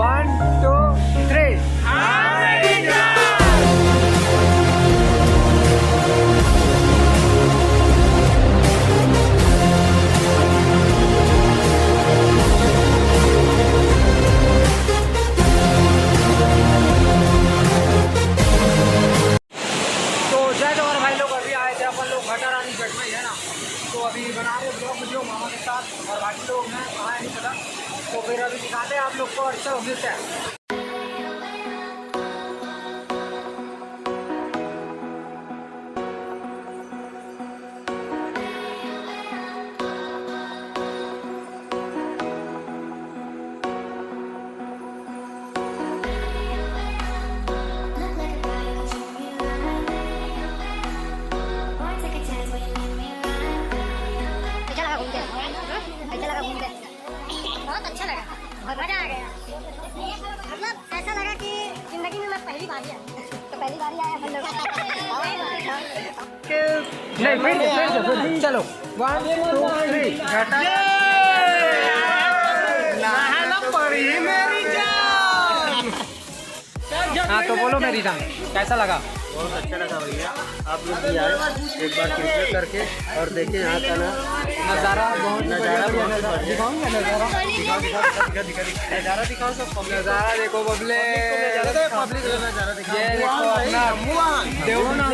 1 2 3 तो अभी बना रहे ब्लॉग वीडियो मामा के साथ और बाकी लोग हैं कहाँ है नहीं पता। तो फिर अभी दिखाते हैं आप लोग को और चलो मिलते हैं। बहुत अच्छा लगा, बहुत मजा आ गया। मतलब ऐसा लगा कि जिंदगी में मैं पहली बार आया, तो पहली बार आया हम लोग। नहीं फिर चलो 1 2 3 नहाना पड़ी मेरी जान। हाँ तो बोलो मेरी जान कैसा लगा? बहुत अच्छा लगा भैया, आप लोग भी आए एक बार कृपया करके और देखें यहाँ का नज़ारा बहुत नज़ारा बहुत बढ़िया। दिखाऊंगा नज़ारा नज़ारा दिखाओ सब नज़ारा देखो बबले पब्लिक नज़ारा दिखाओ। ये देखो अपना देवना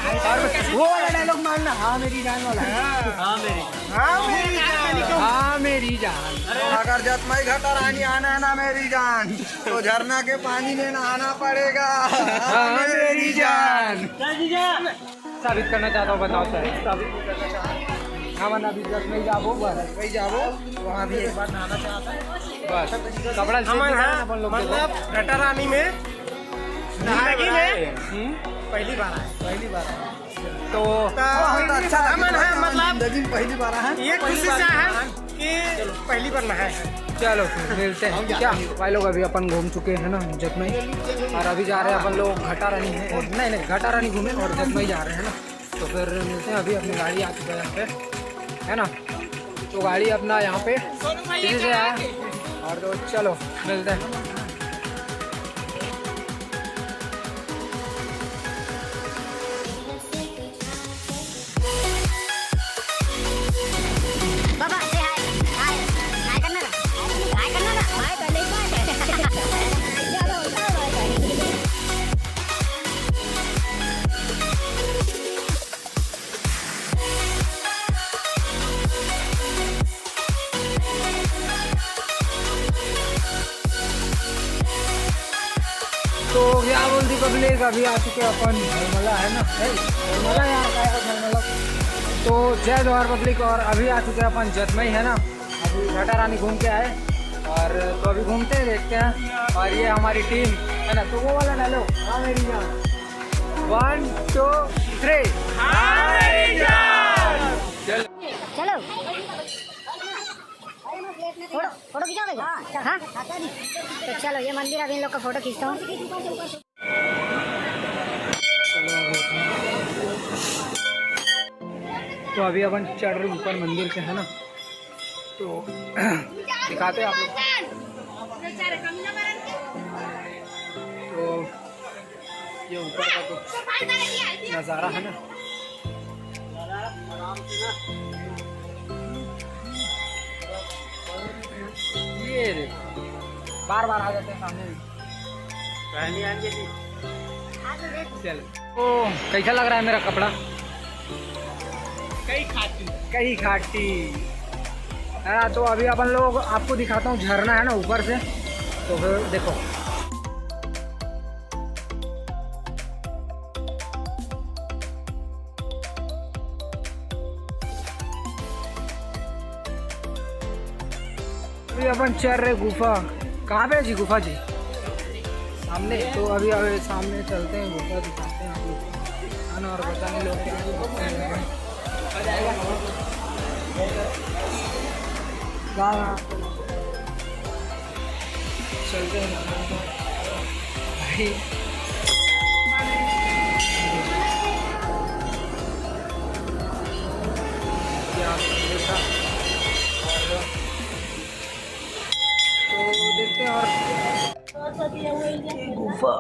और वो वाला डायलॉग मारना हाँ मेरी जान वाला हाँ मेरी हाँ मेरी जान। अगर जतमई घटा रानी आना है ना मेरी जान तो झरना के पानी में नहाना पड़ेगा। हाँ मेरी जान। साबित करना चाहता हूँ बताओ सर साबित करना चाहता हूँ। हाँ वरना अभी जब नहीं जाबो बस वही जाबो वहाँ भी एक बार नहाना चाहता है बस कपड़ा मतलब घटा रानी में जिंदगी में पहली बार आए तो बहुत अच्छा अमन है। मतलब जिंदगी में पहली बार है ये खुशी से है कि पहली बार नहाए हैं। चलो फिर मिलते हैं क्या भाई लोग। अभी अपन घूम चुके हैं ना जतमई और अभी जा रहे हैं अपन लोग घटा रानी है नहीं घटा रानी घूमे और जतमई जा रहे हैं ना। तो फिर मिलते हैं। अभी अपनी गाड़ी आ चुकी है यहाँ पे है ना। तो गाड़ी अपना यहाँ पे इसी से आया और तो चलो मिलते हैं। बाबा से हाय हाय करना ना, हाय करना ना, हाय करने की बात है। तो क्या बोलती पब्लिक अभी आ चुके अपन झलमला है ना झलमला यार क्या है झलमला। तो जय जवाहर पब्लिक और अभी आ चुके हैं अपन जतमई है ना। अभी घटा रानी घूम के आए और तो अभी घूमते हैं देखते हैं। और ये हमारी टीम है ना। तो वो वाला डालो हाँ मेरी जान 1 2 3 हाँ मेरी जान। चलो फोटो खिंचाओगे हाँ। तो चलो ये मंदिर अभी इन लोग का फोटो खींचता हूँ। तो अभी अपन चढ़ रहे ऊपर मंदिर से है ना। तो दिखाते हैं आप लोग। तो ये ऊपर का कुछ नज़ारा है ना। ये देखो बार बार आ जाते हैं सामने चल। ओ कैसा लग रहा है मेरा कपड़ा? कई खाटी है ना। तो अभी अपन लोग आपको दिखाता हूँ झरना है ना ऊपर से। तो फिर देखो अभी अपन चल रहे गुफा। कहाँ पे है जी गुफा जी? सामने। तो अभी सामने चलते हैं गुफा दिखाते हैं आप लोग है ना। और पता नहीं लोग चलते हैं भाई। देखा कैसा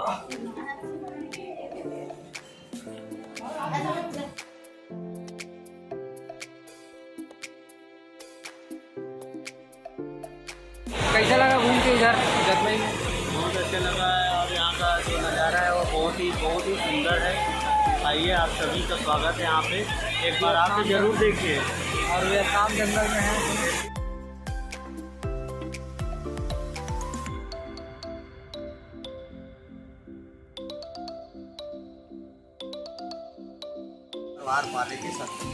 लगा घूम के इधर जतमई में? बहुत अच्छा लगा है और यहाँ का जो नज़ारा है वो बहुत ही सुंदर है। आइए, आप सभी का स्वागत है यहाँ पे, एक बार आप तो जरूर देखिए। और वियतनाम जंगल में है। पाले के शक्ति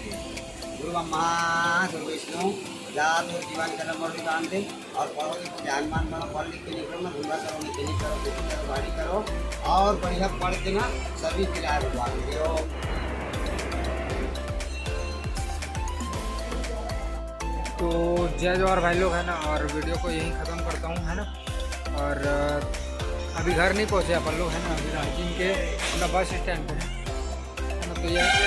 गुरु ब्रह्मा गुरु विष्णु जात और जीवन का नंबर दुकान दे और पढ़ो ध्यान मान बनो, पढ़ लिख के निकलो ना, धुंधा करो, निकली करो, खेती करो, बाड़ी करो और बढ़िया पढ़ के ना सभी खिलाए भगवान दो। तो जय जवाहर भाई लोग है ना, और वीडियो को यहीं ख़त्म करता हूँ है ना। और अभी घर नहीं पहुँचे अपन लोग है ना, अभी रांची के अपना बस स्टैंड पे है ना। तो यहीं पे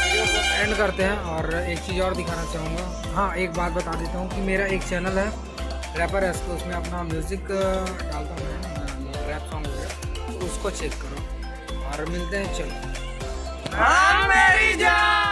वीडियो को एंड करते हैं। और एक चीज़ और दिखाना चाहूँगा, हाँ एक बात बता देता हूँ कि मेरा एक चैनल है रैपर एस, तो उसमें अपना म्यूज़िक डालता हूँ है ना, रैप सॉन्ग वगैरह, तो उसको चेक करो और मिलते हैं। चलो हाँ मेरी जान।